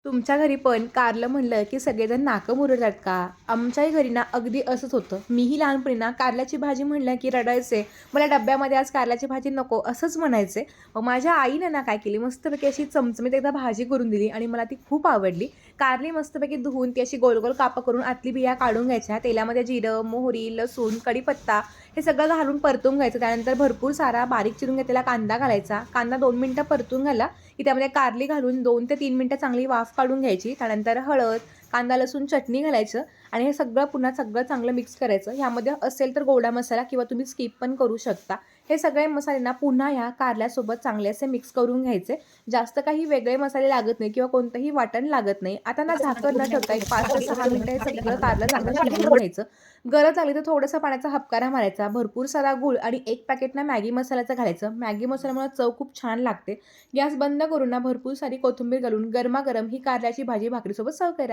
तुमच्या घरी पण कारलं म्हणलं की सगळेजण नाकं मुरडतात का? आमच्याही घरी ना अगदी असंच होतं. मीही लहानपणी ना कारल्याची भाजी म्हणलं की रडायचे. मला डब्यामध्ये आज कारल्याची भाजी नको असंच म्हणायचे. मग माझ्या आईने ना काय केली मस्तपैकी अशी चमचमीत एकदा भाजी करून दिली आणि मला ती खूप आवडली. कारली मस्तपैकी धुवून ती अशी गोल-गोल कापं करून आतली बिया काढून घ्यायच्या. तेलामध्ये जिरं, मोहरी, लसूण, कढीपत्ता हे सगळं घालून परतून घ्यायचं. त्यानंतर भरपूर सारा बारीक चिरून घेतलेला कांदा घालायचा. कांदा 2 मिनिटं परतून घाला की त्यामध्ये कारली घालून 2 ते 3 मिनिटं चांगली वाफ काढून घ्यायची. त्यानंतर हळद, कांदा, लसूण, चटणी घालायचं आणि हे सगळं पुन्हा सगळं चांगलं मिक्स करायचं. ह्यामध्ये असेल तर गोडा मसाला किंवा तुम्ही स्किप पण करू शकता. हे सगळे मसाले ना पुन्हा ह्या कारल्यासोबत चांगले असे मिक्स करून घ्यायचे. जास्त काही वेगळे मसाले लागत नाही किंवा कोणतंही वाटण लागत नाही. आता ना झाकण न ठेवता एक 5 ते 6 मिनिटं हे सगळं कारलं चांगलं शिजवून घ्यायचं. गरज आली तर थोडासा पाण्याचा हबकारा मारायचा. भरपूर सारा गूळ आणि 1 पॅकेट ना मॅगी मसाल्याचं घालायचं. मॅगी मसाल्यामुळे चव खूप छान लागते. गॅस बंद करून ना भरपूर सारी कोथिंबीर घालून गरमागरम ही कारल्याची भाजी भाकरीसोबत सर्व्ह करा.